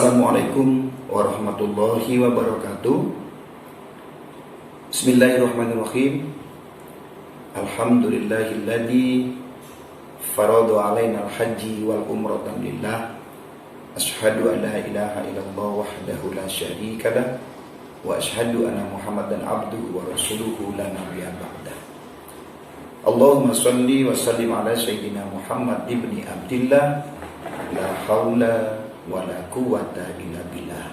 Assalamualaikum warahmatullahi wabarakatuh. Bismillahirrahmanirrahim. Alhamdulillahilladzi farada alaina al-haji wal umratan lillah. Asyhadu an la ilaha illallah wahdahu la syarika lah wa asyhadu anna Muhammadan abduhu wa rasuluhu la nabiyya ba'dah. Allahumma shalli wa sallim ala sayyidina Muhammad ibni Abdillah. La haula wala quwwata illa billah.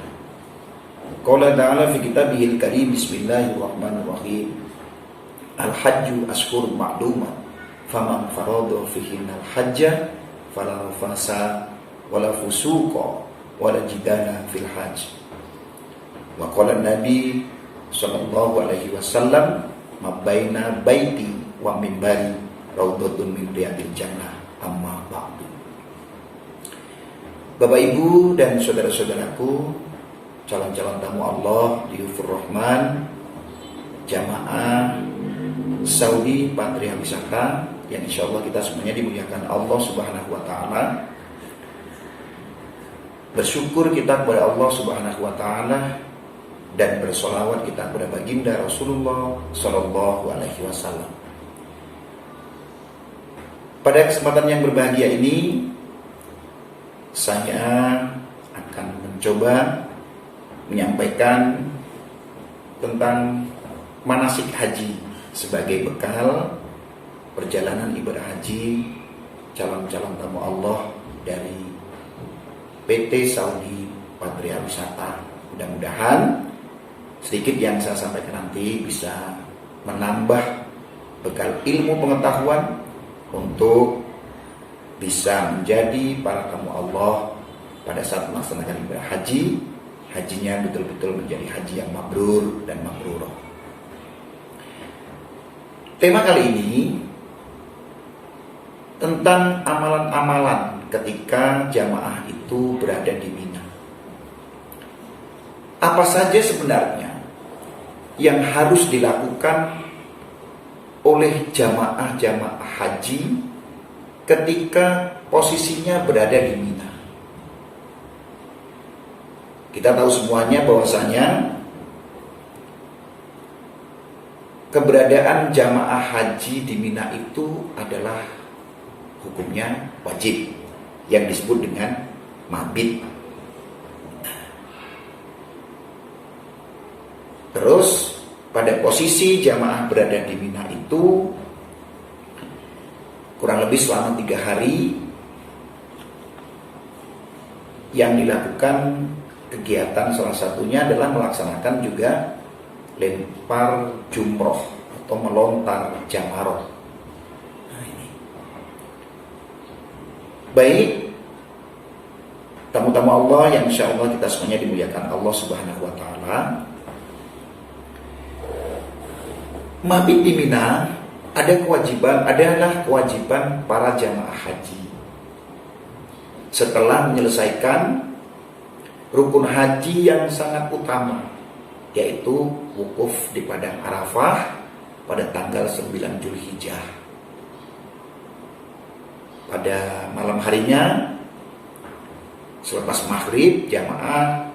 Qala ta'ala fi kitabihil karim. Bismillahirrahmanirrahim. Al-hajju ashhurun ma'lumat faman farada fihinal hajja fala rafasa wala fusuqa wala jidala fil hajj. Wa qala Nabi sallallahu alaihi wasallam ma baina baiti wa minbari raudhatun min riyadil jannah amma ba'du. Bapak Ibu dan saudara-saudaraku, calon-calon tamu Allah Diyufur Rahman, jamaah Saudi Patria Wisata yang insya Allah kita semuanya dimuliakan Allah Subhanahu wa Ta'ala. Bersyukur kita kepada Allah Subhanahu wa Ta'ala dan bersolawat kita kepada baginda Rasulullah Sallallahu Alaihi Wasallam. Pada kesempatan yang berbahagia ini, saya akan mencoba menyampaikan tentang manasik haji sebagai bekal perjalanan ibadah haji calon-calon tamu Allah dari PT Saudi Patria Wisata. Mudah-mudahan sedikit yang saya sampaikan nanti bisa menambah bekal ilmu pengetahuan untuk bisa menjadi para tamu Allah pada saat melaksanakan ibadah haji. Hajinya betul-betul menjadi haji yang mabrur dan mabrurah. Tema kali ini tentang amalan-amalan ketika jamaah itu berada di Mina. Apa saja sebenarnya yang harus dilakukan oleh jamaah-jamaah haji ketika posisinya berada di Mina? Kita tahu semuanya bahwasanya keberadaan jamaah haji di Mina itu adalah hukumnya wajib yang disebut dengan mabit. Terus pada posisi jamaah berada di Mina itu kurang lebih selama 3 hari yang dilakukan kegiatan, salah satunya adalah melaksanakan juga lempar jumroh atau melontar jamaroh. Baik, tamu-tamu Allah yang insya Allah kita semuanya dimuliakan Allah Subhanahu wa Ta'ala. Mabit di Mina adalah kewajiban para jamaah haji setelah menyelesaikan rukun haji yang sangat utama, yaitu wukuf di Padang Arafah pada tanggal 9 Zulhijjah. Pada malam harinya selepas maghrib, jamaah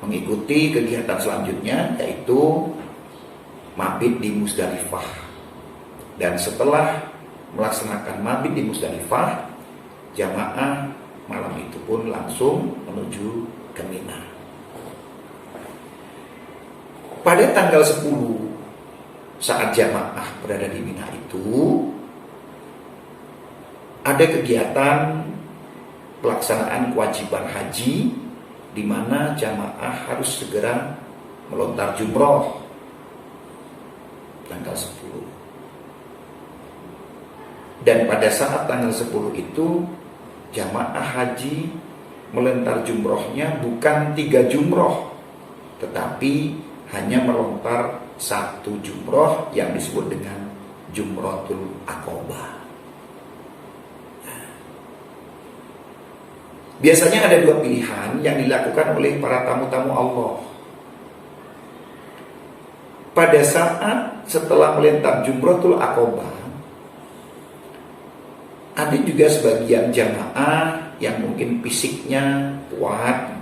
mengikuti kegiatan selanjutnya, yaitu mabit di Muzdalifah. Dan setelah melaksanakan mabit di Muzdalifah, jamaah malam itu pun langsung menuju ke Mina. Pada tanggal 10 saat jamaah berada di Mina itu ada kegiatan pelaksanaan kewajiban haji di mana jamaah harus segera melontar jumroh tanggal 10. Dan pada saat tanggal 10 itu jamaah haji melontar jumrohnya bukan 3 jumroh, tetapi hanya melontar 1 jumroh yang disebut dengan Jumratul Aqobah. Biasanya ada 2 pilihan yang dilakukan oleh para tamu-tamu Allah. Pada saat setelah melempar Jumratul Aqobah, ada juga sebagian jamaah yang mungkin fisiknya kuat,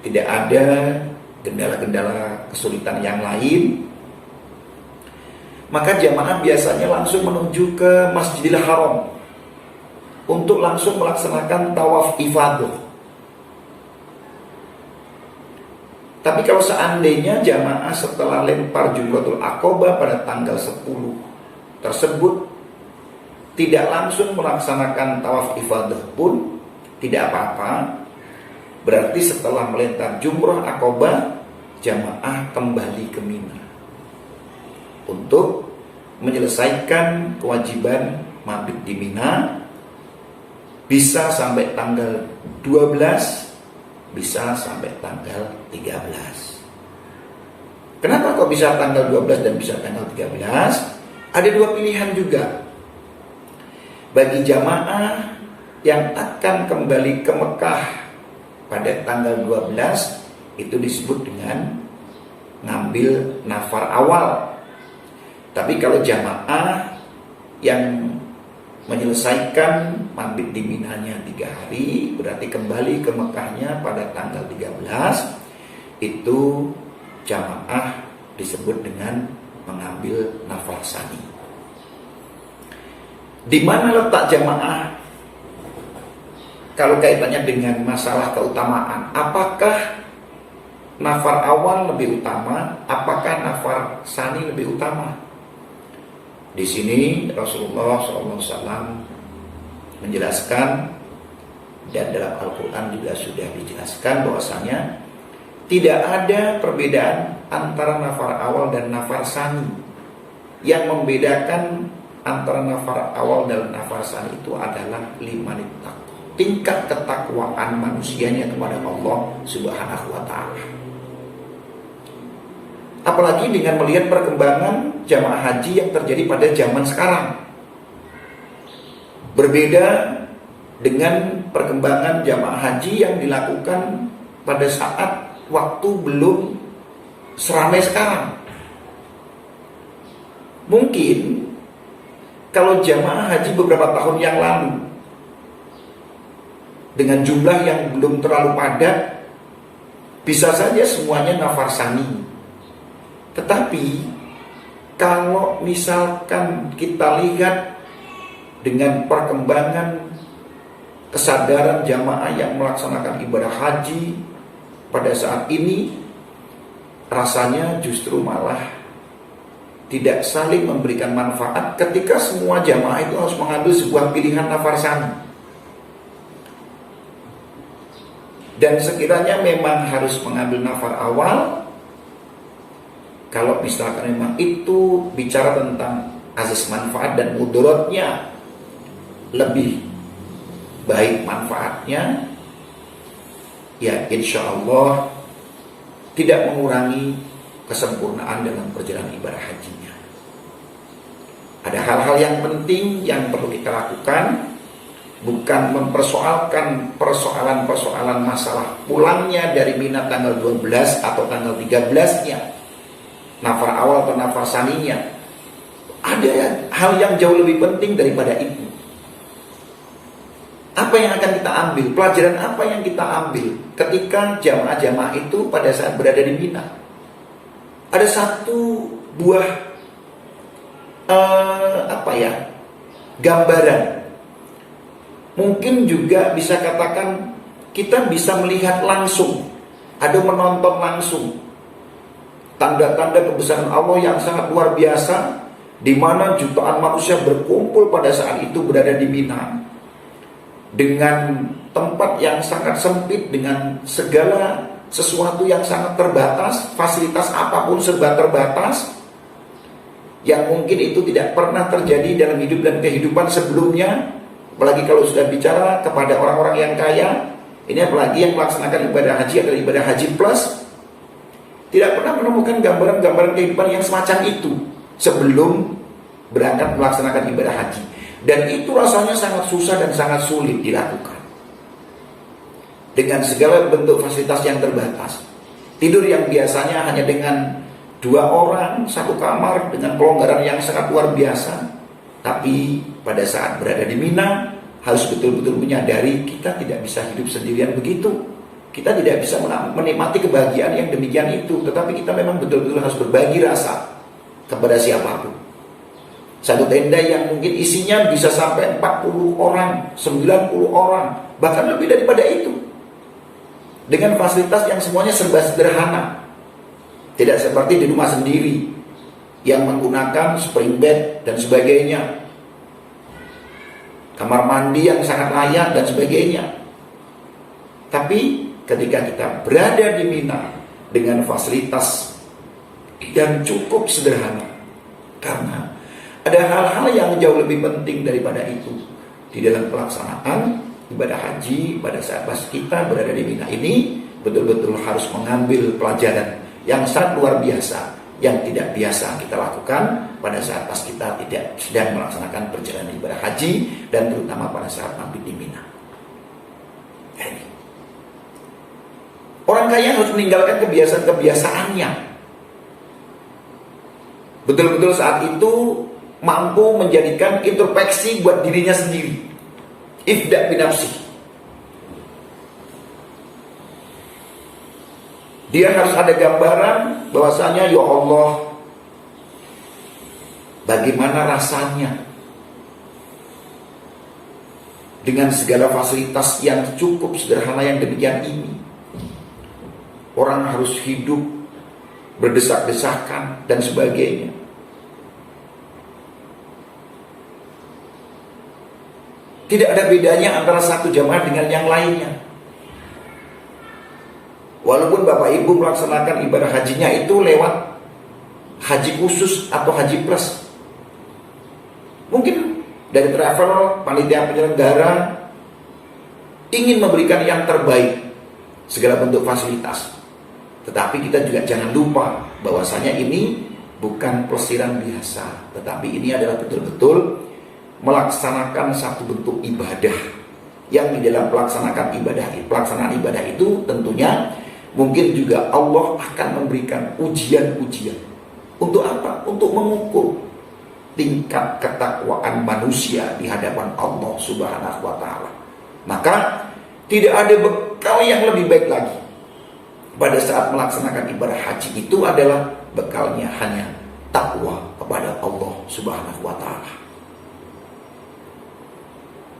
tidak ada gendala-gendala kesulitan yang lain, maka jamaah biasanya langsung menuju ke Masjidil Haram untuk langsung melaksanakan tawaf ifadah. Tapi kalau seandainya jamaah setelah lempar Jumratul Aqabah pada tanggal 10 tersebut tidak langsung melaksanakan tawaf ifadah pun tidak apa-apa. Berarti setelah melempar Jumrah Aqabah, jamaah kembali ke Mina untuk menyelesaikan kewajiban mabit di Mina, bisa sampai tanggal 12, bisa sampai tanggal 13. Kenapa kok bisa tanggal 12 dan bisa tanggal 13? Ada dua pilihan juga. Bagi jamaah yang akan kembali ke Mekah pada tanggal 12, itu disebut dengan ngambil nafar awal. Tapi kalau jamaah yang menyelesaikan mabit di Minanya 3 hari, berarti kembali ke Mekahnya pada tanggal 13, itu jamaah disebut dengan mengambil nafar sani. Di mana letak jamaah kalau kaitannya dengan masalah keutamaan? Apakah nafar awal lebih utama? Apakah nafar sani lebih utama? Di sini Rasulullah SAW menjelaskan, dan dalam Al-Quran juga sudah dijelaskan bahwasanya tidak ada perbedaan antara nafar awal dan nafar sani. Yang membedakan antara nafar awal dan nafar sani itu adalah 5 tingkat ketakwaan manusianya kepada Allah Subhanahu wa Ta'ala. Apalagi dengan melihat perkembangan jamaah haji yang terjadi pada zaman sekarang, berbeda dengan perkembangan jamaah haji yang dilakukan pada saat waktu belum seramai sekarang. Mungkin kalau jamaah haji beberapa tahun yang lalu dengan jumlah yang belum terlalu padat, bisa saja semuanya nafar sani. Tetapi kalau misalkan kita lihat dengan perkembangan kesadaran jamaah yang melaksanakan ibadah haji pada saat ini, rasanya justru malah tidak saling memberikan manfaat ketika semua jamaah itu harus mengambil sebuah pilihan nafar sani. Dan sekiranya memang harus mengambil nafar awal, kalau misalkan memang itu bicara tentang azas manfaat dan mudaratnya lebih baik manfaatnya, ya insya Allah tidak mengurangi kesempurnaan dalam perjalanan ibadah hajinya. Ada hal-hal yang penting yang perlu kita lakukan, bukan mempersoalkan persoalan-persoalan masalah pulangnya dari Mina tanggal 12 atau tanggal 13-nya, nafar awal atau nafar saninya. Ada hal yang jauh lebih penting daripada itu. Apa yang akan kita ambil? Pelajaran apa yang kita ambil ketika jamaah-jamaah itu pada saat berada di Mina? Ada satu buah gambaran. Mungkin juga bisa katakan kita bisa melihat langsung, ada menonton langsung tanda-tanda kebesaran Allah yang sangat luar biasa, di mana jutaan manusia berkumpul pada saat itu berada di Mina dengan tempat yang sangat sempit, dengan segala sesuatu yang sangat terbatas, fasilitas apapun serba terbatas, yang mungkin itu tidak pernah terjadi dalam hidup dan kehidupan sebelumnya. Apalagi kalau sudah bicara kepada orang-orang yang kaya, ini apalagi yang melaksanakan ibadah haji adalah ibadah haji plus, tidak pernah menemukan gambaran-gambaran kehidupan yang semacam itu sebelum berangkat melaksanakan ibadah haji. Dan itu rasanya sangat susah dan sangat sulit dilakukan dengan segala bentuk fasilitas yang terbatas. Tidur yang biasanya hanya dengan 2 orang, 1 kamar dengan pelonggaran yang sangat luar biasa. Tapi pada saat berada di Mina, harus betul-betul menyadari kita tidak bisa hidup sendirian begitu. Kita tidak bisa menikmati kebahagiaan yang demikian itu. Tetapi kita memang betul-betul harus berbagi rasa kepada siapapun. Satu tenda yang mungkin isinya bisa sampai 40 orang, 90 orang, bahkan lebih daripada itu. Dengan fasilitas yang semuanya serba sederhana. Tidak seperti di rumah sendiri yang menggunakan spring bed dan sebagainya, kamar mandi yang sangat layak dan sebagainya. Tapi ketika kita berada di Mina dengan fasilitas yang cukup sederhana, karena ada hal-hal yang jauh lebih penting daripada itu di dalam pelaksanaan ibadah haji pada saat pas kita berada di Mina ini, betul-betul harus mengambil pelajaran yang sangat luar biasa yang tidak biasa kita lakukan pada saat pas kita tidak sedang melaksanakan perjalanan ibadah haji dan terutama pada saat mabit di Mina. Ini. Orang kaya harus meninggalkan kebiasaan-kebiasaannya. Betul-betul saat itu mampu menjadikan introspeksi buat dirinya sendiri. Ifda' binafsi. Dia harus ada gambaran bahwasanya ya Allah, bagaimana rasanya dengan segala fasilitas yang cukup sederhana yang demikian ini. Orang harus hidup berdesak-desakan dan sebagainya. Tidak ada bedanya antara satu jamaah dengan yang lainnya. Walaupun Bapak Ibu melaksanakan ibadah hajinya itu lewat haji khusus atau haji plus. Mungkin dari travel, panitia penyelenggara ingin memberikan yang terbaik, segala bentuk fasilitas. Tetapi kita juga jangan lupa bahwasanya ini bukan pelesiran biasa, tetapi ini adalah betul-betul melaksanakan satu bentuk ibadah. Yang di dalam pelaksanaan ibadah itu tentunya mungkin juga Allah akan memberikan ujian-ujian. Untuk apa? Untuk mengukur tingkat ketakwaan manusia di hadapan Allah Subhanahu wa Ta'ala. Maka tidak ada bekal yang lebih baik lagi pada saat melaksanakan ibadah haji itu adalah bekalnya hanya takwa kepada Allah Subhanahu wa Ta'ala.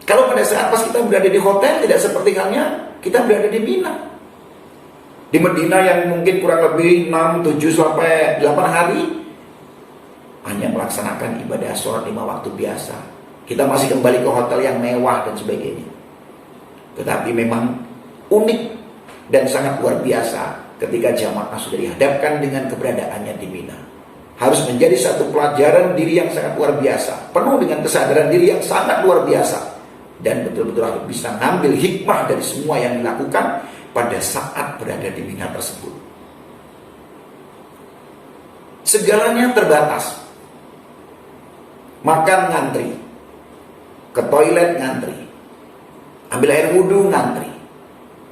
Kalau pada saat pas kita berada di hotel, tidak seperti halnya kita berada di Mina. Di Medina yang mungkin kurang lebih 6, 7 sampai 8 hari hanya melaksanakan ibadah sholat 5 waktu biasa. Kita masih kembali ke hotel yang mewah dan sebagainya. Tetapi memang unik dan sangat luar biasa ketika jamaah sudah dihadapkan dengan keberadaannya di Mina. Harus menjadi satu pelajaran diri yang sangat luar biasa, penuh dengan kesadaran diri yang sangat luar biasa. Dan betul-betul harus bisa ngambil hikmah dari semua yang dilakukan pada saat berada di Mina tersebut. Segalanya terbatas. Makan ngantri, ke toilet ngantri, ambil air wudhu ngantri.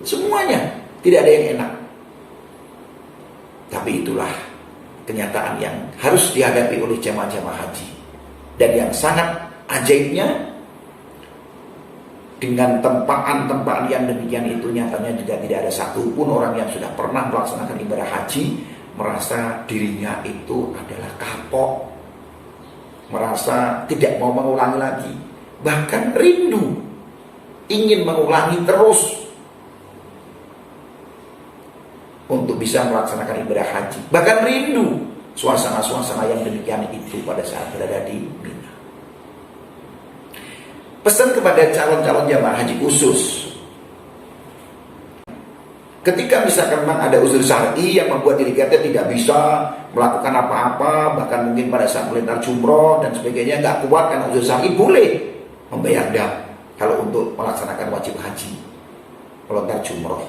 Semuanya tidak ada yang enak. Tapi itulah kenyataan yang harus dihadapi oleh jamaah-jamaah haji. Dan yang sangat ajaibnya, dengan tempaan-tempaan yang demikian itu nyatanya juga tidak ada satupun orang yang sudah pernah melaksanakan ibadah haji merasa dirinya itu adalah kapok, merasa tidak mau mengulangi lagi, bahkan rindu ingin mengulangi terus untuk bisa melaksanakan ibadah haji, bahkan rindu suasana-suasana yang demikian itu pada saat berada di Mina. Pesan kepada calon-calon jamaah haji khusus, ketika misalkan memang ada uzur syar'i yang membuat diri kita tidak bisa melakukan apa-apa, bahkan mungkin pada saat melontar jumroh dan sebagainya nggak kuat karena uzur syar'i, boleh membayar dam kalau untuk melaksanakan wajib haji, melontar jumroh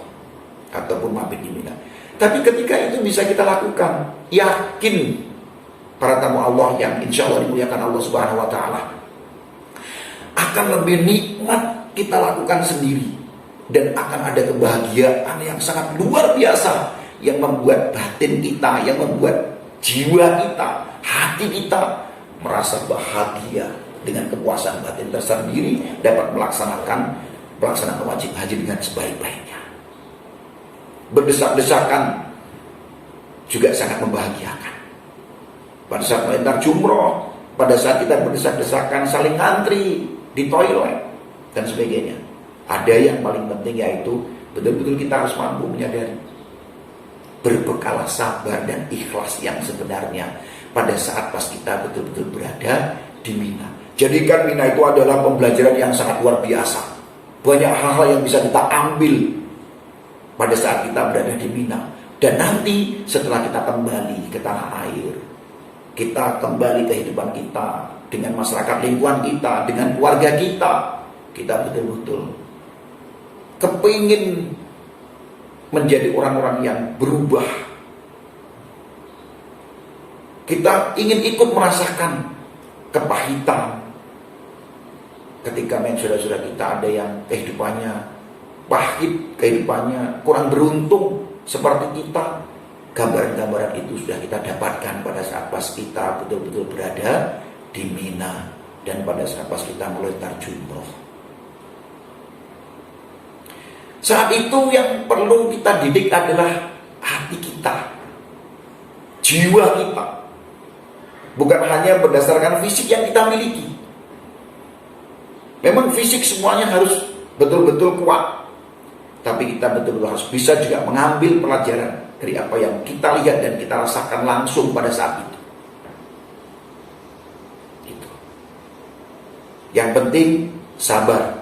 ataupun mabit di Mina. Tapi ketika itu bisa kita lakukan, yakin para tamu Allah yang insya Allah dimuliakan Allah Subhanahu wa Ta'ala, akan lebih nikmat kita lakukan sendiri. Dan akan ada kebahagiaan yang sangat luar biasa yang membuat batin kita, yang membuat jiwa kita, hati kita merasa bahagia dengan kepuasan batin tersendiri dapat melaksanakan wajib haji dengan sebaik-baiknya. Berdesak-desakan juga sangat membahagiakan. Pada saat melempar jumroh, pada saat kita berdesak-desakan saling ngantri di toilet dan sebagainya, ada yang paling penting yaitu betul-betul kita harus mampu menyadari, berbekalah sabar dan ikhlas yang sebenarnya pada saat pas kita betul-betul berada di Mina. Jadikan Mina itu adalah pembelajaran yang sangat luar biasa. Banyak hal-hal yang bisa kita ambil pada saat kita berada di Mina. Dan nanti setelah kita kembali ke tanah air, kita kembali kehidupan kita dengan masyarakat lingkungan kita, dengan keluarga kita betul-betul kepingin menjadi orang-orang yang berubah. Kita ingin ikut merasakan kepahitan ketika saudara-saudara kita ada yang kehidupannya pahit, kehidupannya kurang beruntung seperti kita. Gambaran-gambaran itu sudah kita dapatkan pada saat pas kita betul-betul berada di Mina dan pada saat pas kita melontar jumroh. Saat itu yang perlu kita didik adalah hati kita, jiwa kita. Bukan hanya berdasarkan fisik yang kita miliki. Memang fisik semuanya harus betul-betul kuat. Tapi kita betul-betul harus bisa juga mengambil pelajaran dari apa yang kita lihat dan kita rasakan langsung pada saat itu. Gitu. Yang penting sabar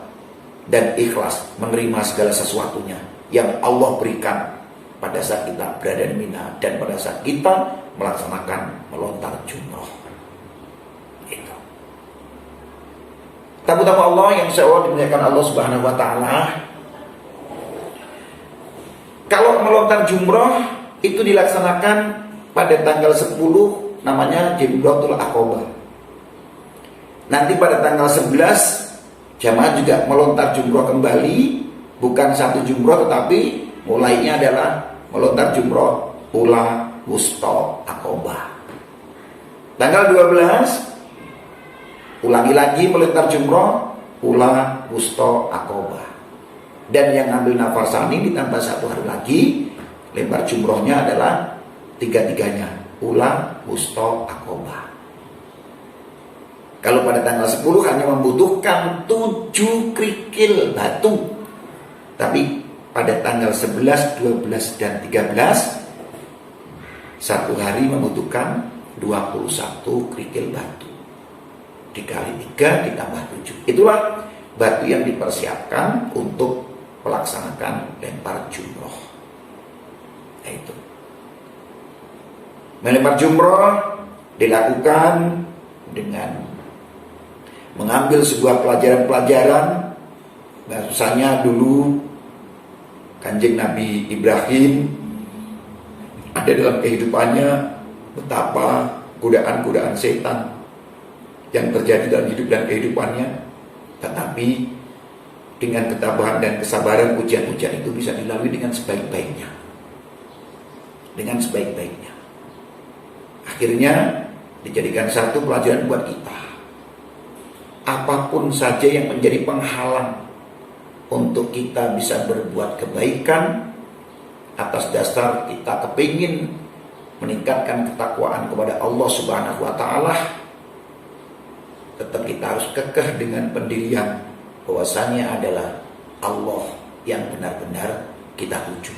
dan ikhlas menerima segala sesuatunya yang Allah berikan pada saat kita berada di Mina dan pada saat kita melaksanakan melontar jumroh. Itu. Tamu-tamu Allah yang insya Allah dimuliakan Allah Subhanahu Wa Taala. Kalau melontar jumroh itu dilaksanakan pada tanggal 10, namanya Jumratul Aqabah. Nanti pada tanggal 11 jamaah juga melontar jumroh kembali, bukan satu jumroh tetapi mulainya adalah melontar jumroh ula wusta Aqabah. Tanggal 12 ulangi lagi melontar jumroh ula wusta Aqabah. Dan yang ambil nafasani ditambah 1 hari lagi, lempar jumrohnya adalah 3-3-nya ula wusta Aqabah. Kalau pada tanggal 10 hanya membutuhkan 7 kerikil batu. Tapi pada tanggal 11, 12, dan 13 1 hari membutuhkan 21 kerikil batu. Dikali 3 ditambah 7. Itulah batu yang dipersiapkan untuk melaksanakan lempar jumroh. Itu. Melempar jumroh dilakukan dengan mengambil sebuah pelajaran-pelajaran. Bahasanya dulu Kanjeng Nabi Ibrahim ada dalam kehidupannya betapa godaan-godaan setan yang terjadi dalam hidup dan kehidupannya, tetapi dengan ketabahan dan kesabaran ujian-ujian itu bisa dilalui dengan sebaik-baiknya. Dengan sebaik-baiknya. Akhirnya dijadikan satu pelajaran buat kita. Apapun saja yang menjadi penghalang untuk kita bisa berbuat kebaikan atas dasar kita kepingin meningkatkan ketakwaan kepada Allah Subhanahu Wa Taala, tetap kita harus kekeh dengan pendirian bahwasanya adalah Allah yang benar-benar kita tuju.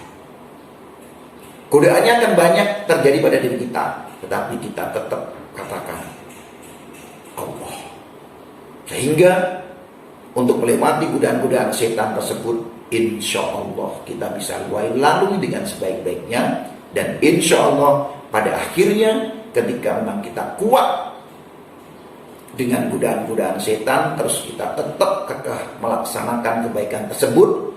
Godaannya akan banyak terjadi pada diri kita, tetapi kita tetap katakan Allah. Sehingga untuk melewati godaan-godaan setan tersebut, insya Allah kita bisa lalui dengan sebaik-baiknya. Dan insya Allah pada akhirnya ketika memang kita kuat dengan godaan-godaan setan, terus kita tetap kekeh melaksanakan kebaikan tersebut,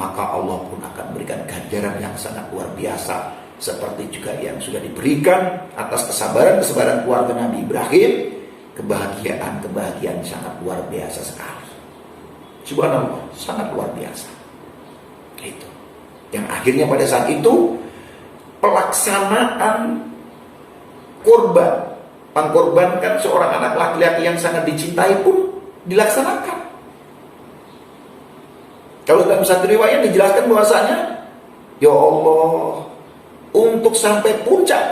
maka Allah pun akan memberikan ganjaran yang sangat luar biasa, seperti juga yang sudah diberikan atas kesabaran keluarga Nabi Ibrahim. Kebahagiaan sangat luar biasa sekali. Subhanallah, sangat luar biasa. Itu. Yang akhirnya pada saat itu pelaksanaan kurban mengkorbankan seorang anak laki-laki yang sangat dicintai pun dilaksanakan. Kalau dalam satu riwayat dijelaskan bahwasanya, ya Allah, untuk sampai puncak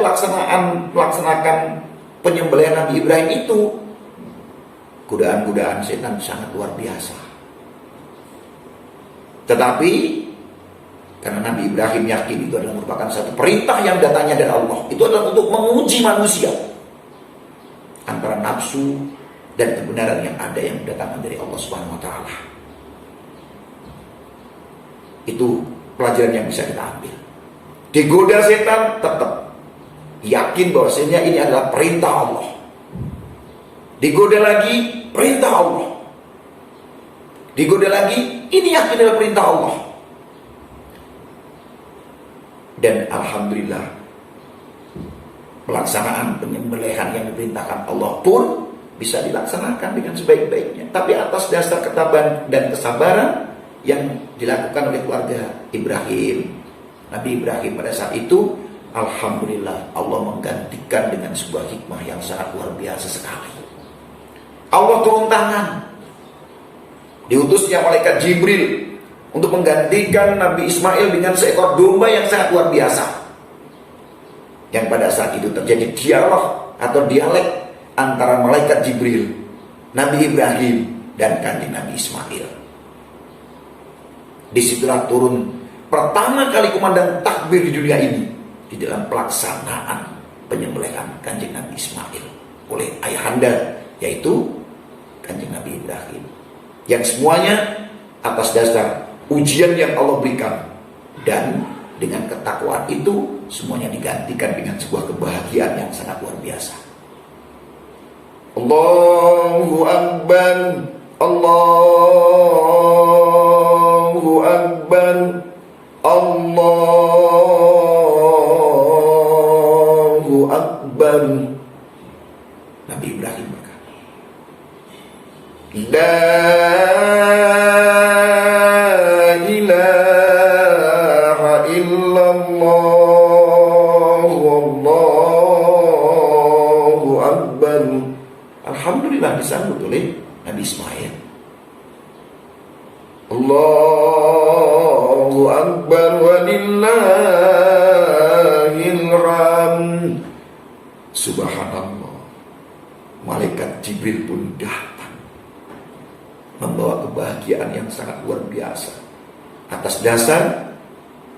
melaksanakan penyembelihan Nabi Ibrahim itu, godaan-godaan setan sangat luar biasa. Tetapi karena Nabi Ibrahim yakin itu adalah merupakan satu perintah yang datangnya dari Allah, itu adalah untuk menguji manusia antara nafsu dan kebenaran yang ada yang datangnya dari Allah Subhanahu wa taala. Itu pelajaran yang bisa kita ambil. Digoda setan, tetap yakin bahwasanya ini adalah perintah Allah. Digoda lagi, perintah Allah. Digoda lagi, ini yakin adalah perintah Allah. Dan alhamdulillah, pelaksanaan penyembelihan yang diperintahkan Allah pun bisa dilaksanakan dengan sebaik-baiknya. Tapi atas dasar ketabahan dan kesabaran yang dilakukan oleh keluarga Ibrahim, Nabi Ibrahim pada saat itu, alhamdulillah Allah menggantikan dengan sebuah hikmah yang sangat luar biasa sekali. Allah turun tangan, diutusnya malaikat Jibril untuk menggantikan Nabi Ismail dengan seekor domba yang sangat luar biasa. Yang pada saat itu terjadi dialog atau dialek antara malaikat Jibril, Nabi Ibrahim, dan kanjeng Nabi Ismail. Disitulah turun pertama kali komandan takbir di dunia ini di dalam pelaksanaan penyembelihan kanjeng Nabi Ismail oleh ayahanda, yaitu kanjeng Nabi Ibrahim. Yang semuanya atas dasar ujian yang Allah berikan, dan dengan ketakwaan itu semuanya digantikan dengan sebuah kebahagiaan yang sangat luar biasa. Allahu Akbar, Allahu Akbar, Allahu Akbar. Nabi Ibrahim berkata, La ilaha illallah, Allahu Akbar. Alhamdulillah disambut oleh Nabi Ismail. Allahu Akbar walillahil hamd. Subhanallah. Malaikat Jibril pun datang membawa kebahagiaan yang sangat luar biasa atas dasar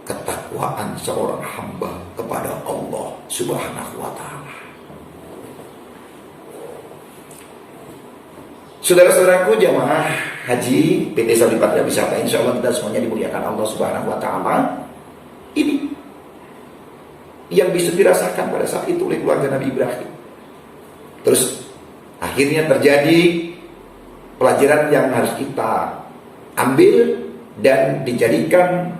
ketakwaan seorang hamba kepada Allah Subhanahu wa taala. Saudara-saudaraku jamaah haji PT Saudi Patra Wisata, insya Allah kita semuanya dimuliakan Allah Subhanahu wa taala. Ini yang bisa dirasakan pada saat itu oleh keluarga Nabi Ibrahim. Terus akhirnya terjadi pelajaran yang harus kita ambil dan dijadikan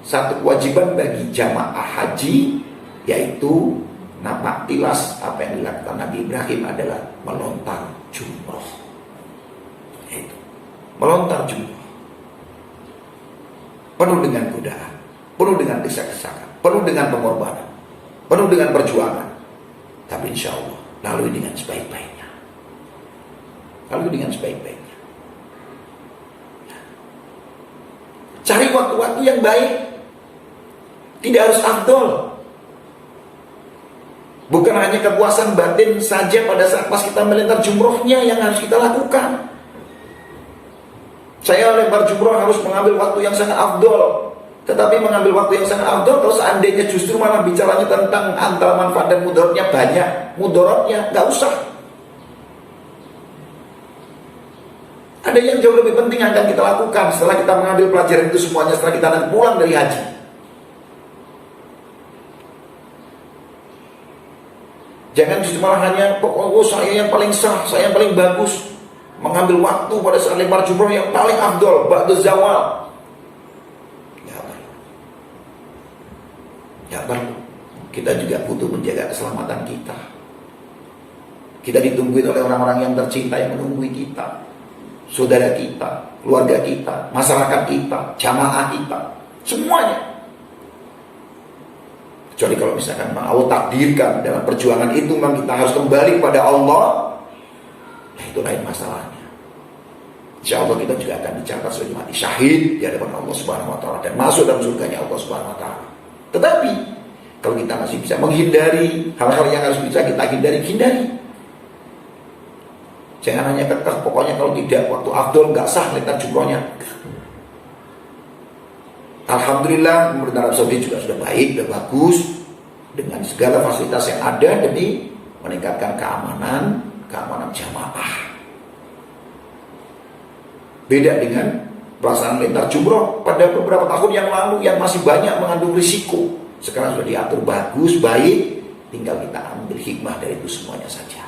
satu kewajiban bagi jamaah haji, yaitu nama tilas apa yang dilakukan Nabi Ibrahim adalah melontar jumroh. Melontar jumroh penuh dengan godaan, penuh dengan desak-desakan, penuh dengan pengorbanan, penuh dengan perjuangan, tapi insya Allah lalui dengan sebaik-baiknya. Lalui dengan sebaik-baiknya. Cari waktu-waktu yang baik. Tidak harus afdol. Bukan hanya kepuasan batin saja pada saat pas kita melempar jumrohnya yang harus kita lakukan. Saya lempar jumroh harus mengambil waktu yang sangat afdol. Tetapi mengambil waktu yang sangat afdol kalau seandainya justru malah bicaranya tentang antara manfaat dan mudaratnya banyak, mudaratnya nggak usah. Ada yang jauh lebih penting yang akan kita lakukan setelah kita mengambil pelajaran itu semuanya, setelah kita nanti pulang dari haji. Jangan justru malah hanya oh saya yang paling sah, saya yang paling bagus. Mengambil waktu pada saat lempar jumroh yang paling afdol, ba'da zawal. Ya perlu. Kita juga butuh menjaga keselamatan kita. Kita ditungguin oleh orang-orang yang tercinta yang menunggu kita. Saudara kita, keluarga kita, masyarakat kita, jamaah kita, semuanya. Kecuali kalau misalkan Allah takdirkan dalam perjuangan itu memang kita harus kembali kepada Allah, nah itu lain masalahnya. Insya Allah kita juga akan dicatat sebagai mati syahid di hadapan Allah Subhanahu Wa Taala dan masuk dalam surganya Allah Subhanahu Wa Taala. Tetapi kalau kita masih bisa menghindari hal-hal yang harus bisa kita hindari. Jangan hanya kekeh, pokoknya kalau tidak waktu afdol nggak sah lintas jumrohnya. Alhamdulillah pemerintah Arab Saudi juga sudah baik, sudah bagus dengan segala fasilitas yang ada demi meningkatkan keamanan jamaah. Beda dengan pelaksanaan lintas jumroh pada beberapa tahun yang lalu yang masih banyak mengandung risiko. Sekarang sudah diatur bagus, baik, tinggal kita ambil hikmah dari itu semuanya saja.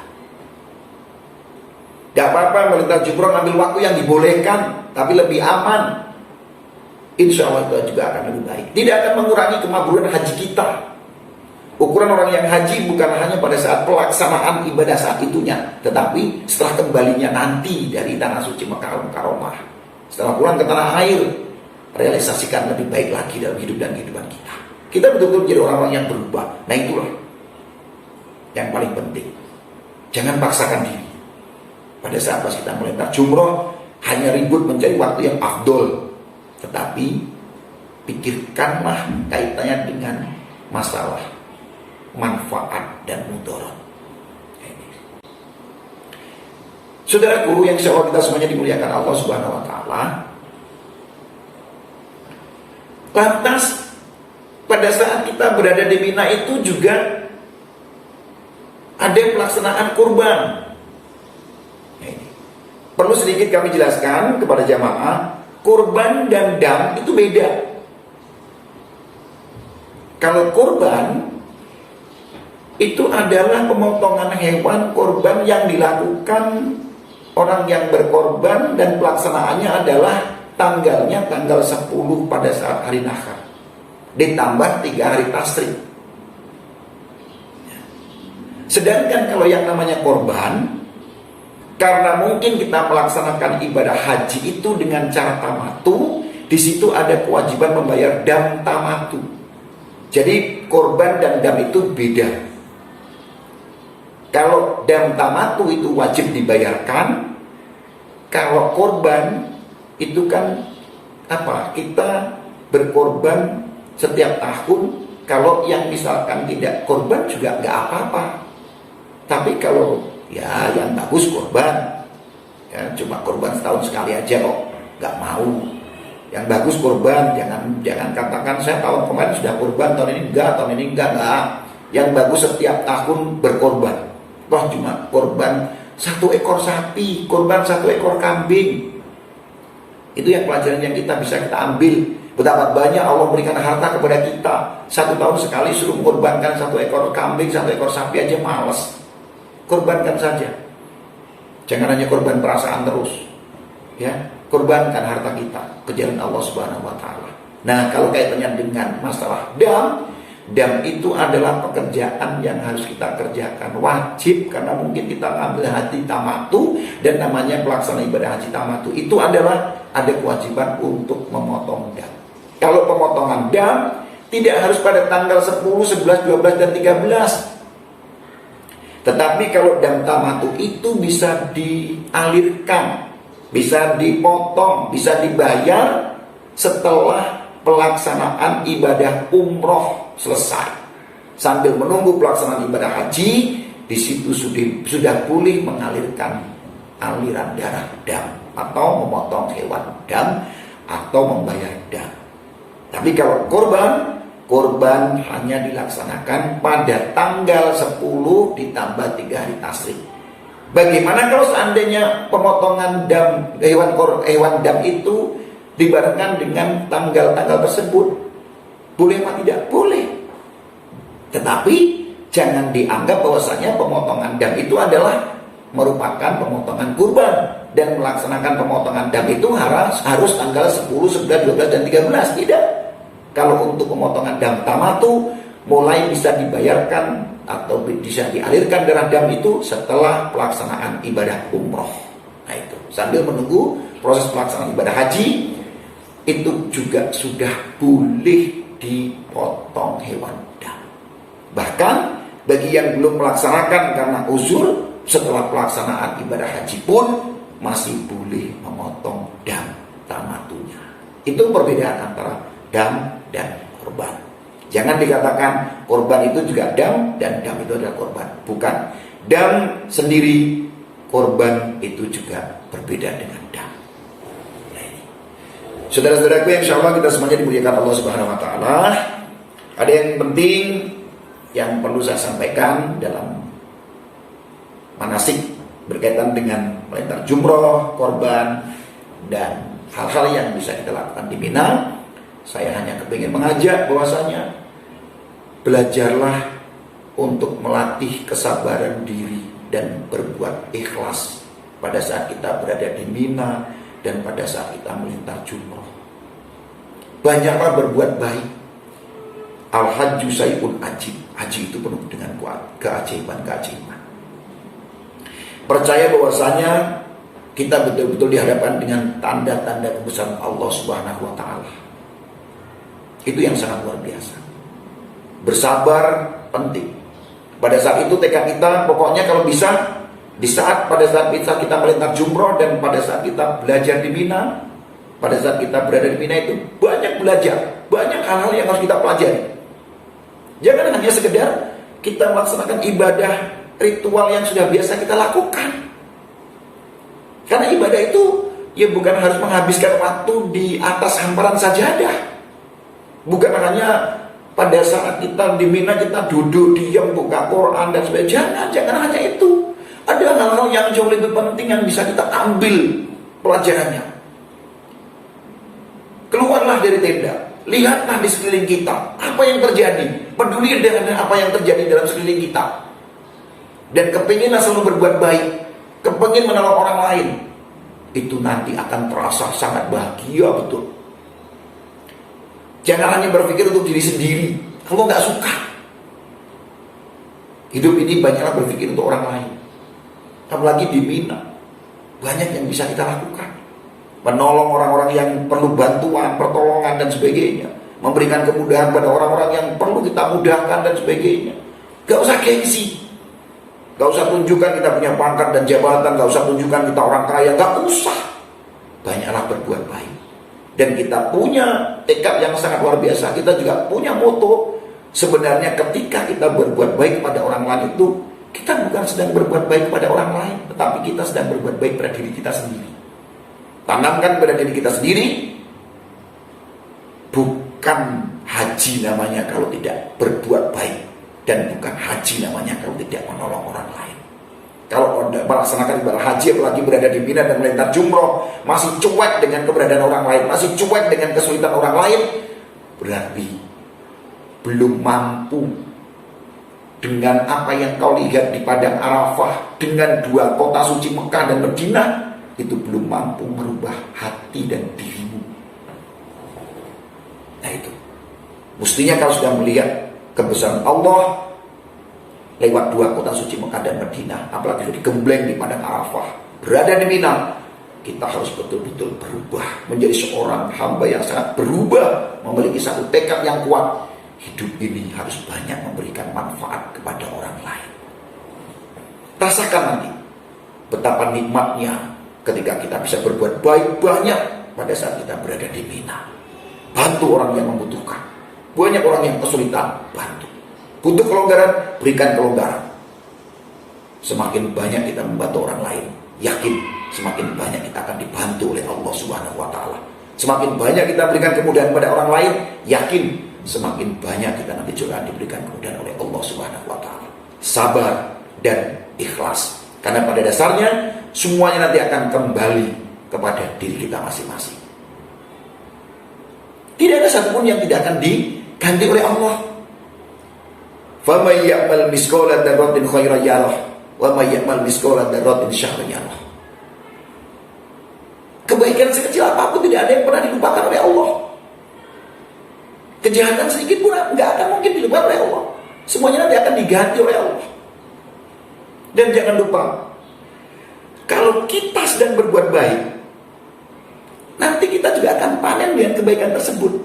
Gak apa-apa melintas jumroh ambil waktu yang dibolehkan, tapi lebih aman. Insya Allah itu juga akan lebih baik. Tidak akan mengurangi kemakburan haji kita. Ukuran orang yang haji bukan hanya pada saat pelaksanaan ibadah saat itunya, tetapi setelah kembalinya nanti dari tanah suci Mekah Al-Mukarramah. Setelah pulang ke tanah air, realisasikan lebih baik lagi dalam hidup dan kehidupan kita. Kita betul-betul menjadi orang-orang yang berubah. Nah itulah yang paling penting. Jangan paksakan diri. Pada saat pas kita melintas jumroh hanya ribut mencari waktu yang afdol, tetapi pikirkanlah kaitannya dengan masalah manfaat dan mudarat. Saudaraku yang insya Allah kita semuanya dimuliakan Allah Subhanahu Wa Taala. Lantas pada saat kita berada di Mina itu juga ada pelaksanaan kurban. Perlu sedikit kami jelaskan kepada jamaah, kurban dan dam itu beda. Kalau kurban itu adalah pemotongan hewan kurban yang dilakukan orang yang berkorban dan pelaksanaannya adalah tanggal 10 pada saat hari nahar. Ditambah 3 hari tasrik. Sedangkan kalau yang namanya korban, karena mungkin kita melaksanakan ibadah haji itu dengan cara tamatu, di situ ada kewajiban membayar dam tamatu. Jadi korban dan dam itu beda. Kalau dam tamatu itu wajib dibayarkan, kalau korban itu kan apa? Kita berkorban setiap tahun. Kalau yang misalkan tidak korban juga nggak apa-apa. Tapi kalau ya yang bagus korban, ya, cuma korban setahun sekali aja kok, nggak mau. Yang bagus korban, jangan katakan saya tahun kemarin sudah korban, tahun ini enggak. Yang bagus setiap tahun berkorban. Toh cuma korban 1 ekor sapi, korban 1 ekor kambing. Itu yang pelajaran yang kita bisa kita ambil. Betapa banyak Allah memberikan harta kepada kita. 1 tahun sekali suruh korbankan 1 ekor kambing, 1 ekor sapi aja males. Korbankan saja. Jangan hanya korban perasaan terus. Ya, korbankan harta kita ke jalan Allah Subhanahu Wa Taala. Nah, kalau kaitannya dengan masalah dam itu adalah pekerjaan yang harus kita kerjakan wajib, karena mungkin kita ngambil haji tamatu dan namanya pelaksanaan ibadah haji tamatu itu adalah ada kewajiban untuk memotong dam. Kalau pemotongan dam tidak harus pada tanggal 10, 11, 12 dan 13. Tetapi kalau dam tamatu itu bisa dialirkan, bisa dipotong, bisa dibayar setelah pelaksanaan ibadah umroh selesai. Sambil menunggu pelaksanaan ibadah haji, di situ sudah boleh mengalirkan aliran darah dam atau memotong hewan dam atau membayar dam. Tapi kalau korban hanya dilaksanakan pada tanggal 10 ditambah 3 hari tasrik. Bagaimana kalau seandainya pemotongan dam hewan dam itu dibarengkan dengan tanggal-tanggal tersebut? Boleh atau tidak? Boleh. Tetapi jangan dianggap bahwasanya pemotongan dam itu adalah merupakan pemotongan kurban, dan melaksanakan pemotongan dam itu harus tanggal 10, 11, 12 dan 13. Tidak. Kalau untuk pemotongan dam tamatu mulai bisa dibayarkan atau bisa dialirkan darah dam itu setelah pelaksanaan ibadah umroh. Nah itu, sambil menunggu proses pelaksanaan ibadah haji, itu juga sudah boleh dipotong hewan dam. Bahkan bagi yang belum melaksanakan karena uzur, setelah pelaksanaan ibadah haji pun masih boleh memotong dam tamatunya. Itu perbedaan antara dam dan korban. Jangan dikatakan korban itu juga dam dan dam itu adalah korban. Bukan. Dam sendiri, korban itu juga berbeda dengan dam. Nah ini. Saudara-saudaraku yang insya Allah kita semuanya dimuliakan Allah Subhanahu Wa Taala. Ada yang penting yang perlu saya sampaikan dalam manasik berkaitan dengan melempar jumroh, korban, dan hal-hal yang bisa kita lakukan di Mina. Saya hanya kepingin mengajak bahwasanya belajarlah untuk melatih kesabaran diri dan berbuat ikhlas pada saat kita berada di Mina dan pada saat kita melintang jumroh. Banyaklah berbuat baik. Al-hajju syai'un ajib. Haji itu penuh dengan keajaiban-keajaiban. Percaya bahwasanya kita betul-betul dihadapkan dengan tanda-tanda kebesaran Allah Subhanahu Wa Taala. Itu yang sangat luar biasa. Bersabar penting. Pada saat itu tekad kita pokoknya kalau bisa di saat pada saat kita melintang jumroh dan pada saat kita belajar di Mina, pada saat kita berada di Mina itu banyak belajar, banyak hal-hal yang harus kita pelajari. Jangan hanya sekedar kita melaksanakan ibadah ritual yang sudah biasa kita lakukan. Karena ibadah itu ya bukan harus menghabiskan waktu di atas hamparan sajadah. Bukan hanya pada saat kita di Mina kita duduk diam buka Quran dan sebagainya. Jangan hanya itu. Ada hal-hal yang jauh lebih penting yang bisa kita ambil pelajarannya. Keluarlah dari tenda, lihatlah di sekeliling kita apa yang terjadi. Peduli dengan apa yang terjadi dalam sekeliling kita. Dan kepinginlah selalu berbuat baik, kepingin menolong orang lain. Itu nanti akan terasa sangat bahagia betul. Jangan hanya berpikir untuk diri sendiri. Kalau nggak suka, hidup ini banyaklah berpikir untuk orang lain. Apalagi di Mina, banyak yang bisa kita lakukan. Menolong orang-orang yang perlu bantuan, pertolongan dan sebagainya. Memberikan kemudahan pada orang-orang yang perlu kita mudahkan dan sebagainya. Gak usah gengsi. Gak usah tunjukkan kita punya pangkat dan jabatan. Gak usah tunjukkan kita orang kaya. Gak usah. Banyaklah berbuat baik. Dan kita punya tekad yang sangat luar biasa. Kita juga punya moto. Sebenarnya ketika kita berbuat baik pada orang lain itu, kita bukan sedang berbuat baik pada orang lain, tetapi kita sedang berbuat baik pada diri kita sendiri. Tanamkan pada diri kita sendiri. Bukan haji namanya kalau tidak berbuat baik. Dan bukan haji namanya kalau tidak menolong orang lain. Kalau melaksanakan ibadah haji, apalagi berada di Mina dan melintang jumroh, masih cuek dengan keberadaan orang lain, masih cuek dengan kesulitan orang lain, berarti belum mampu dengan apa yang kau lihat di padang Arafah, dengan dua kota suci Mekah dan Madinah, itu belum mampu merubah hati dan dirimu. Nah itu, mestinya kau sudah melihat kebesaran Allah lewat dua kota suci Mekah dan Madinah, apalagi digembleng di padang Arafah, berada di Mina, kita harus betul-betul berubah menjadi seorang hamba yang sangat berubah, memiliki satu tekad yang kuat. Hidup ini harus banyak memberikan manfaat kepada orang lain. Rasakan nanti betapa nikmatnya ketika kita bisa berbuat baik banyak pada saat kita berada di Mina. Bantu orang yang membutuhkan. Banyak orang yang kesulitan, bantu. Butuh kelonggaran, berikan kelonggaran. Semakin banyak kita membantu orang lain, yakin semakin banyak kita akan dibantu oleh Allah Subhanahu Wa Taala. Semakin banyak kita berikan kemudahan pada orang lain, yakin semakin banyak kita nanti juga diberikan kemudahan oleh Allah Subhanahu Wa Taala. Sabar dan ikhlas, karena pada dasarnya semuanya nanti akan kembali kepada diri kita masing-masing. Tidak ada satupun yang tidak akan diganti oleh Allah. فَمَنْ يَعْمَلْ مِثْقَالَ ذَرَّةٍ خَيْرًا يَرَهُ وَمَنْ يَعْمَلْ مِثْقَالَ ذَرَّةٍ شَرًّا يَرَهُ. Kebaikan sekecil apapun tidak ada yang pernah dilupakan oleh Allah. Kejahatan sedikit pun nggak akan mungkin dilupakan oleh Allah. Semuanya nanti akan diganti oleh Allah. Dan jangan lupa, kalau kita sedang berbuat baik, nanti kita juga akan panen dengan kebaikan tersebut.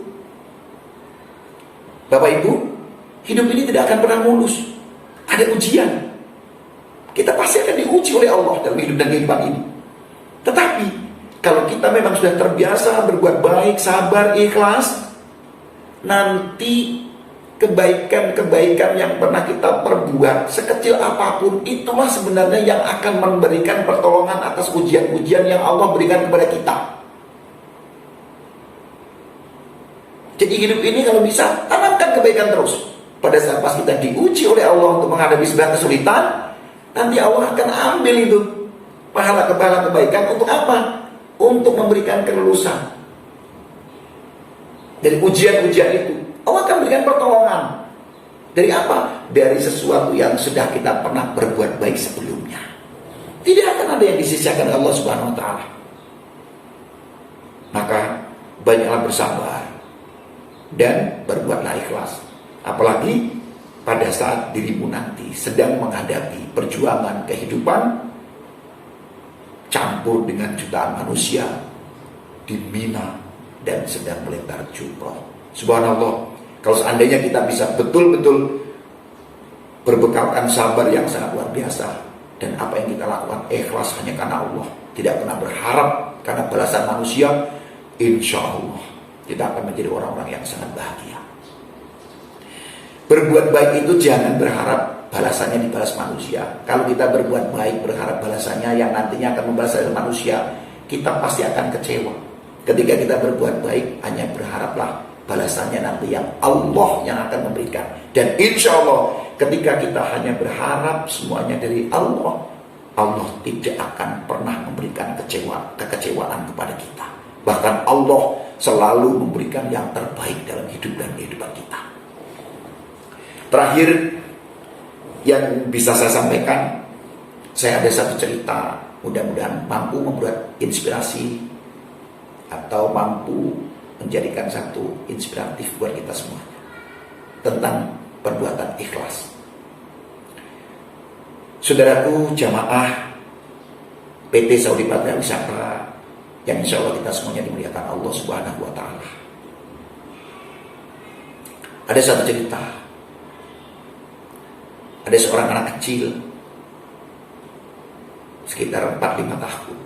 Bapak Ibu, hidup ini tidak akan pernah mulus. Ada ujian. Kita pasti akan diuji oleh Allah dalam hidup dan kehidupan ini. Tetapi kalau kita memang sudah terbiasa berbuat baik, sabar, ikhlas, nanti kebaikan-kebaikan yang pernah kita perbuat, sekecil apapun, itulah sebenarnya yang akan memberikan pertolongan atas ujian-ujian yang Allah berikan kepada kita. Jadi hidup ini kalau bisa, tanamkan kebaikan terus. Pada saat pas kita diuji oleh Allah untuk menghadapi sebuah kesulitan, nanti Allah akan ambil itu pahala-pahala kebaikan untuk apa? Untuk memberikan kelulusan. Dari ujian-ujian itu Allah akan berikan pertolongan. Dari apa? Dari sesuatu yang sudah kita pernah berbuat baik sebelumnya. Tidak akan ada yang disisihkan oleh Allah Subhanahu wa taala. Maka banyaklah bersabar dan berbuatlah ikhlas. Apalagi pada saat dirimu nanti sedang menghadapi perjuangan kehidupan campur dengan jutaan manusia di Mina dan sedang melempar jumroh. Subhanallah, kalau seandainya kita bisa betul-betul berbekalkan sabar yang sangat luar biasa, dan apa yang kita lakukan ikhlas hanya karena Allah, tidak pernah berharap karena balasan manusia, insya Allah kita akan menjadi orang-orang yang sangat bahagia. Berbuat baik itu jangan berharap balasannya dibalas manusia. Kalau kita berbuat baik berharap balasannya yang nantinya akan membalas dari manusia, kita pasti akan kecewa. Ketika kita berbuat baik, hanya berharaplah balasannya nanti yang Allah yang akan memberikan. Dan insya Allah ketika kita hanya berharap semuanya dari Allah, Allah tidak akan pernah memberikan kekecewaan kepada kita. Bahkan Allah selalu memberikan yang terbaik dalam hidup dan kehidupan kita. Terakhir yang bisa saya sampaikan, saya ada satu cerita, mudah-mudahan mampu membuat inspirasi atau mampu menjadikan satu inspiratif buat kita semuanya tentang perbuatan ikhlas. Saudaraku jamaah PT Saudi Patriarch Wisata yang insya Allah kita semuanya dimuliakan Allah Subhanahu wa taala. Ada satu cerita. Ada seorang anak kecil sekitar 4-5 tahun.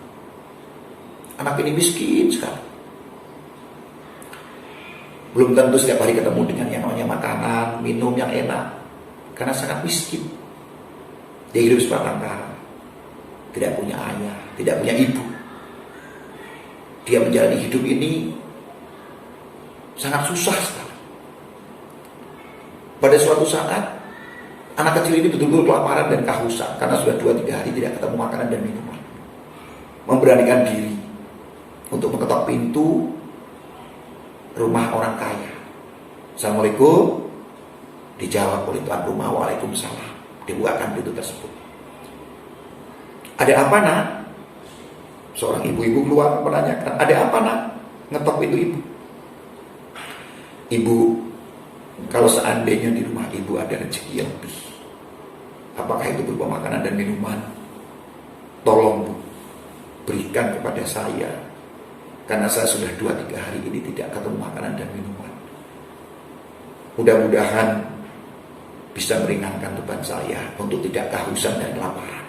Anak ini miskin sekali. Belum tentu setiap hari ketemu dengan yang namanya makanan, minum yang enak, karena sangat miskin. Dia hidup sebatang kara, tidak punya ayah, tidak punya ibu. Dia menjalani hidup ini sangat susah sekali. Pada suatu saat anak kecil ini betul-betul kelaparan dan kehausan karena sudah 2-3 hari tidak ketemu makanan dan minuman. Memberanikan diri untuk mengetok pintu rumah orang kaya. Assalamualaikum. Dijawab oleh tuan rumah, waalaikumsalam. Dibukakan pintu tersebut. Ada apa nak? Seorang ibu-ibu keluar menanyakan, ada apa nak? Ngetok pintu ibu. Ibu, kalau seandainya di rumah ibu ada rezeki yang lebih, apakah itu berupa makanan dan minuman, tolong Bu, berikan kepada saya, karena saya sudah 2-3 hari ini tidak ketemu makanan dan minuman. Mudah-mudahan bisa meringankan beban saya untuk tidak kehausan dan kelaparan.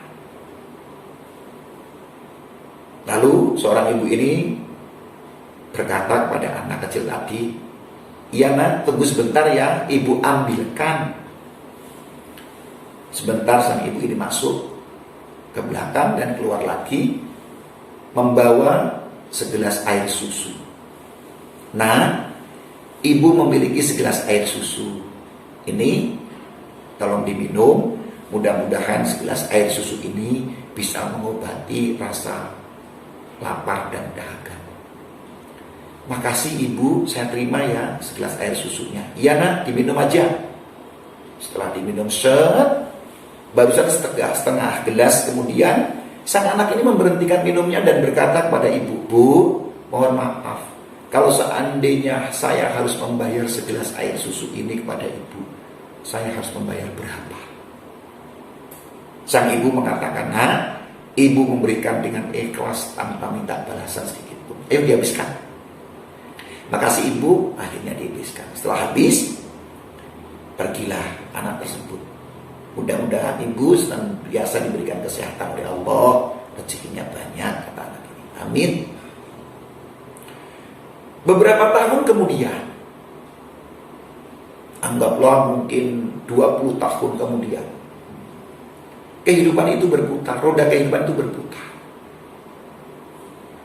Lalu seorang ibu ini berkata kepada anak kecil tadi, iya nak, tunggu sebentar ya, ibu ambilkan. Sebentar sang ibu ini masuk ke belakang dan keluar lagi membawa segelas air susu. Nah, ibu memiliki segelas air susu. Ini tolong diminum, mudah-mudahan segelas air susu ini bisa mengobati rasa lapar dan dahaga. Makasih ibu, saya terima ya segelas air susunya. Iya nak, diminum aja. Setelah diminum barusan setengah gelas kemudian sang anak ini memberhentikan minumnya dan berkata kepada ibu, Bu, mohon maaf, kalau seandainya saya harus membayar segelas air susu ini kepada ibu, saya harus membayar berapa? Sang ibu mengatakan, nah, ibu memberikan dengan ikhlas tanpa minta balasan sedikit pun. Ayo dihabiskan. Makasih ibu, akhirnya dihabiskan. Setelah habis, Pergilah anak tersebut. Mudah-mudahan ibu senantiasa diberikan kesehatan oleh Allah, rezekinya banyak, kata anak ini. Amin. Beberapa tahun kemudian, anggaplah mungkin 20 tahun kemudian, kehidupan itu berputar, roda kehidupan itu berputar.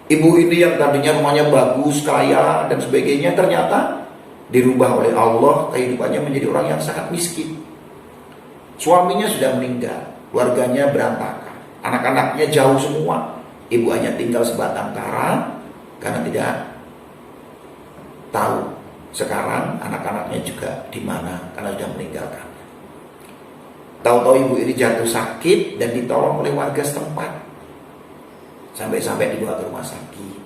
Ibu ini yang tadinya rumahnya bagus, kaya, dan sebagainya, ternyata dirubah oleh Allah, kehidupannya menjadi orang yang sangat miskin. Suaminya sudah meninggal, keluarganya berantakan, anak-anaknya jauh semua. Ibu hanya tinggal sebatang kara karena tidak tahu sekarang anak-anaknya juga di mana karena sudah meninggalkan. Tahu-tahu ibu ini jatuh sakit dan ditolong oleh warga setempat. Sampai-sampai dibawa ke rumah sakit.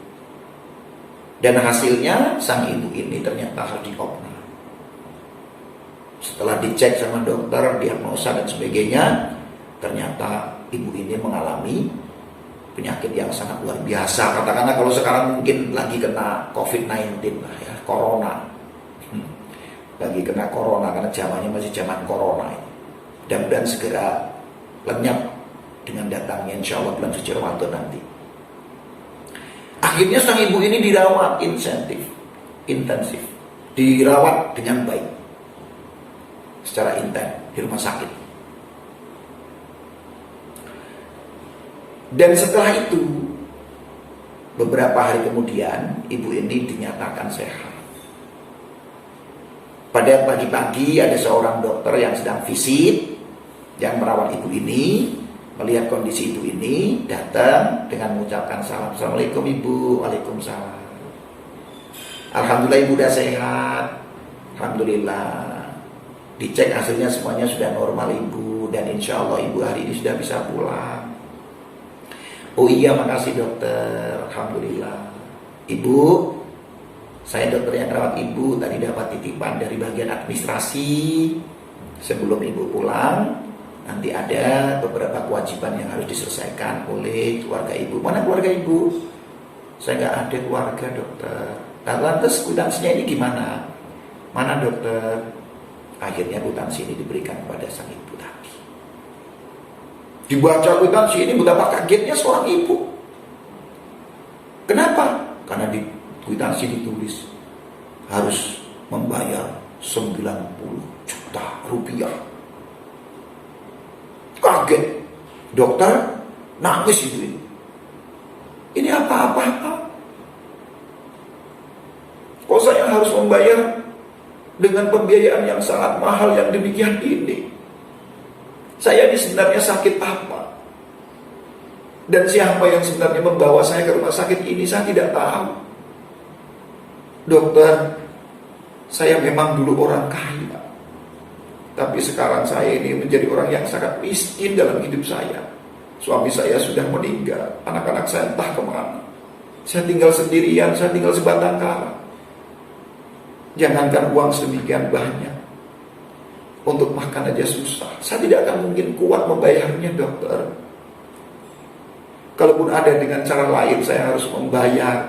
Dan hasilnya sang ibu ini ternyata harus diopnam. Setelah dicek sama dokter, diagnosa dan sebagainya, ternyata ibu ini mengalami penyakit yang sangat luar biasa. Katakanlah kalau sekarang mungkin lagi kena COVID-19 lah ya, corona. Lagi kena corona karena zamannya masih zaman corona ini. Mudah-mudahan segera lenyap dengan datangnya insya Allah bulan suci Ramadan nanti. Akhirnya sang ibu ini dirawat intensif, dirawat dengan baik, secara intens di rumah sakit. Dan setelah itu, beberapa hari kemudian, ibu ini dinyatakan sehat. Pada pagi-pagi ada seorang dokter yang sedang visit, yang merawat ibu ini, melihat kondisi ibu ini, datang dengan mengucapkan salam. Assalamualaikum ibu. Waalaikumsalam. Alhamdulillah ibu udah sehat. Alhamdulillah. Dicek hasilnya semuanya sudah normal ibu, dan insya Allah ibu hari ini sudah bisa pulang. Oh iya, makasih dokter. Alhamdulillah. Ibu, saya dokter yang rawat ibu tadi dapat titipan dari bagian administrasi. Sebelum ibu pulang, nanti ada beberapa kewajiban yang harus diselesaikan oleh keluarga ibu. Mana keluarga ibu? Saya nggak ada keluarga dokter. Nah, lantas kwitansinya ini gimana? Mana dokter? Akhirnya kwitansi ini diberikan kepada sang ibu tadi. Dibaca kwitansi ini, betapa kagetnya seorang ibu. Kenapa? Karena di kwitansi ditulis harus membayar 90 juta rupiah. Kaget. Dokter nangis itu. Ini apa-apa? Kok saya harus membayar dengan pembiayaan yang sangat mahal yang demikian ini? Saya ini sebenarnya sakit apa? Dan siapa yang sebenarnya membawa saya ke rumah sakit ini, saya tidak tahu. Dokter, saya memang dulu orang kaya, tapi sekarang saya ini menjadi orang yang sangat miskin dalam hidup saya. Suami saya sudah meninggal, anak-anak saya entah kemana. Saya tinggal sendirian, saya tinggal sebatang kara. Jangankan uang sedemikian banyak, untuk makan aja susah. Saya tidak akan mungkin kuat membayarnya dokter. Kalaupun ada dengan cara lain, saya harus membayar,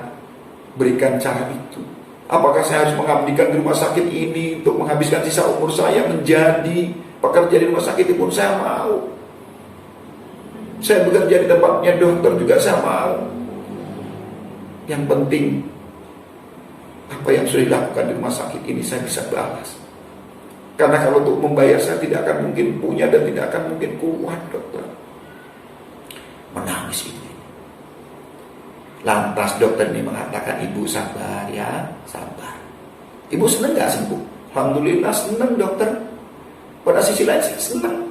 berikan cara itu. Apakah saya harus mengabdikan di rumah sakit ini untuk menghabiskan sisa umur saya menjadi pekerja di rumah sakit itu pun saya mau. Saya bekerja di tempatnya dokter juga saya mau. Yang penting apa yang sudah dilakukan di rumah sakit ini saya bisa balas. Karena kalau untuk membayar saya tidak akan mungkin punya dan tidak akan mungkin kuat dokter. Menangis ibu. Lantas dokter ini mengatakan, ibu sabar ya, sabar. Ibu senang gak sembuh? Alhamdulillah senang dokter. Pada sisi lain saya senang.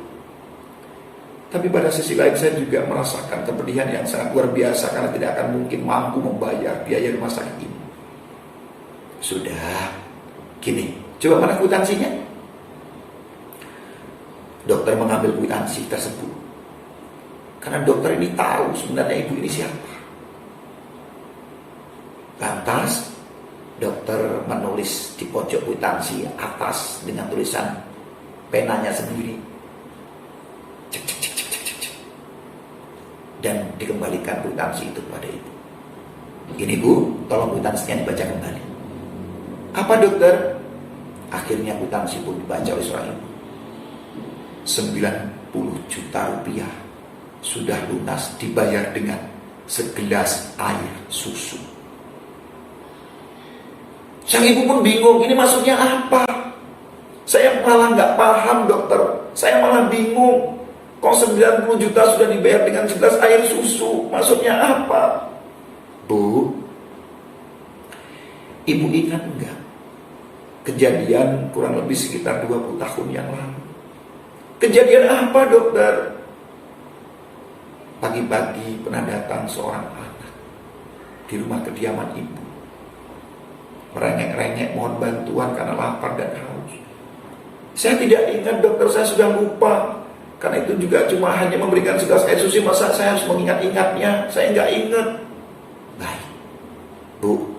Tapi pada sisi lain saya juga merasakan kepedihan yang sangat luar biasa karena tidak akan mungkin mampu membayar biaya rumah sakit ini. Sudah, gini, coba mana kwitansinya? Dokter mengambil kwitansi tersebut. Karena dokter ini tahu sebenarnya ibu ini siapa. Lantas dokter menulis di pojok kwitansi atas dengan tulisan penanya sendiri. Cek, cek, cek, cek, cek, cek. Dan dikembalikan kwitansi itu kepada ibu. Ini bu, tolong kwitansinya dibaca kembali. Apa dokter? Akhirnya kwitansi pun dibaca oleh seorang ibu. 90 juta rupiah sudah lunas dibayar dengan segelas air susu. Sang ibu pun bingung, ini maksudnya apa? Saya malah nggak paham dokter, saya malah bingung. Kok 90 juta sudah dibayar dengan segelas air susu, maksudnya apa? Bu, ibu ingat enggak? Kejadian kurang lebih sekitar 20 tahun yang lalu. Kejadian apa dokter? Pagi-pagi pernah datang seorang anak di rumah kediaman ibu. Merengek-rengek mohon bantuan karena lapar dan haus. Saya tidak ingat dokter, saya sudah lupa. Karena itu juga cuma hanya memberikan segelas air susu, masa saya harus mengingat-ingatnya? Saya nggak ingat. Baik, Bu.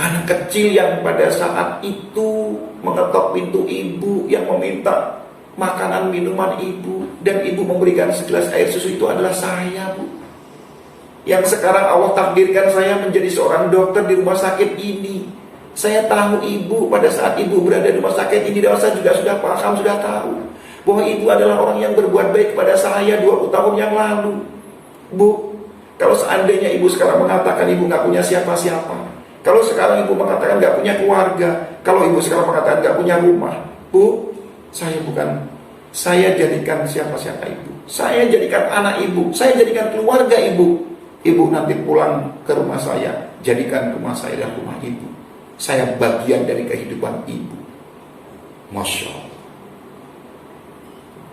Anak kecil yang pada saat itu mengetok pintu ibu, yang meminta makanan minuman ibu, dan ibu memberikan segelas air susu itu adalah saya, Bu. Yang sekarang Allah takdirkan saya menjadi seorang dokter di rumah sakit ini. Saya tahu ibu pada saat ibu berada di rumah sakit ini, dan saya juga sudah paham, sudah tahu bahwa ibu adalah orang yang berbuat baik kepada saya 20 tahun yang lalu. Bu, kalau seandainya ibu sekarang mengatakan ibu gak punya siapa-siapa, kalau sekarang ibu mengatakan gak punya keluarga, kalau ibu sekarang mengatakan gak punya rumah, Bu, saya jadikan siapa-siapa ibu. Saya jadikan anak ibu, saya jadikan keluarga ibu. Ibu nanti pulang ke rumah saya, jadikan rumah saya dan rumah ibu. Saya bagian dari kehidupan ibu. Masya Allah.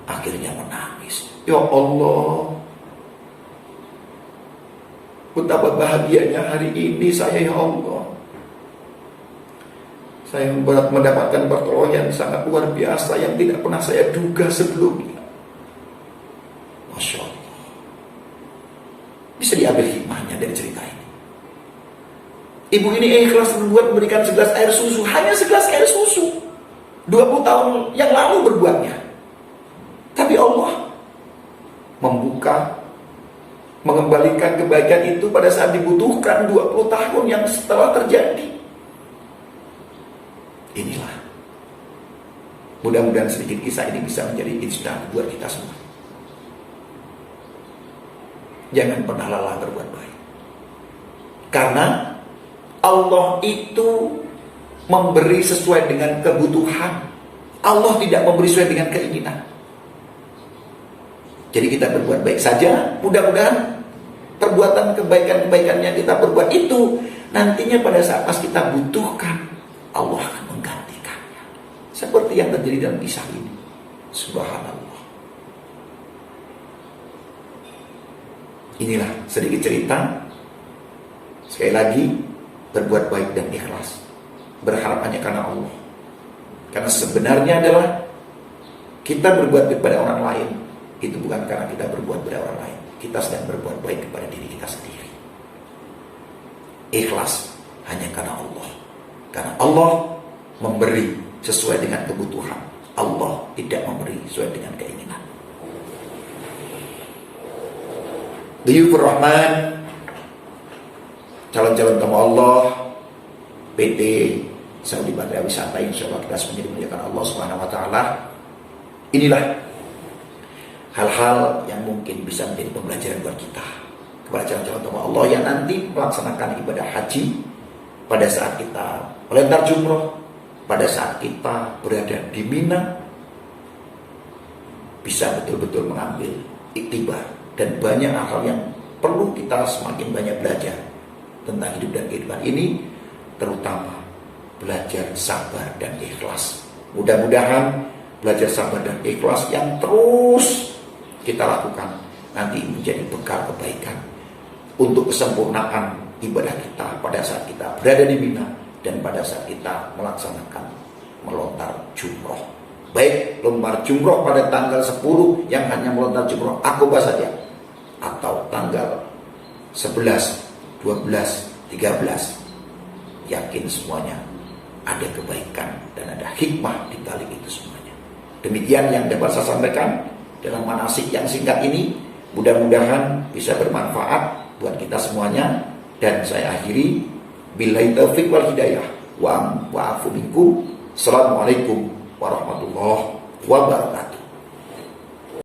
Akhirnya menangis. Ya Allah, betapa bahagianya hari ini saya, ya Allah. Saya mendapatkan pertolongan yang sangat luar biasa yang tidak pernah saya duga sebelumnya. Masya Allah. Bisa diambil hikmahnya dari cerita ini. Ibu ini ikhlas membuat memberikan segelas air susu, hanya segelas air susu. 20 tahun yang lalu berbuatnya. Tapi Allah membuka, mengembalikan kebaikan itu pada saat dibutuhkan 20 tahun yang setelah terjadi. Inilah. Mudah-mudahan sedikit kisah ini bisa menjadi inspirasi buat kita semua. Jangan pernah lelah berbuat baik. Karena Allah itu memberi sesuai dengan kebutuhan. Allah tidak memberi sesuai dengan keinginan. Jadi kita berbuat baik saja. Mudah-mudahan perbuatan kebaikan-kebaikan yang kita perbuat itu nantinya pada saat pas kita butuhkan, Allah akan menggantikannya. Seperti yang terjadi dalam kisah ini. Subhanallah. Inilah sedikit cerita. Sekali lagi, berbuat baik dan ikhlas. Berharap hanya karena Allah. Karena sebenarnya adalah kita berbuat baik kepada orang lain, itu bukan karena kita berbuat kepada orang lain. Kita sedang berbuat baik kepada diri kita sendiri. Ikhlas hanya karena Allah. Karena Allah memberi sesuai dengan kebutuhan. Allah tidak memberi sesuai dengan keinginan. Diyufur Rahman, calon-calon tamu Allah, PT Saudi Badria Wisata, insyaallah kita menjadi muliakan Allah Subhanahu wa taala. Inilah hal-hal yang mungkin bisa menjadi pembelajaran buat kita, kepada calon-calon tamu Allah yang nanti melaksanakan ibadah haji, pada saat kita melontar jumroh, pada saat kita berada di Mina, bisa betul-betul mengambil iktibar. Dan banyak hal yang perlu kita semakin banyak belajar tentang hidup dan kehidupan ini, terutama belajar sabar dan ikhlas. Mudah-mudahan belajar sabar dan ikhlas yang terus kita lakukan nanti menjadi bekal kebaikan untuk kesempurnaan ibadah kita pada saat kita berada di Mina dan pada saat kita melaksanakan melontar jumroh. Baik lombar jumroh pada tanggal 10 yang hanya melontar jumroh Aqabah saja, atau tanggal 11, 12, 13, yakin semuanya ada kebaikan dan ada hikmah di balik itu semuanya. Demikian yang dapat saya sampaikan dalam manasik yang singkat ini. Mudah-mudahan bisa bermanfaat buat kita semuanya. Dan saya akhiri, billahi taufiq wal hidayah wa afu minkum. Assalamualaikum warahmatullahi wabarakatuh.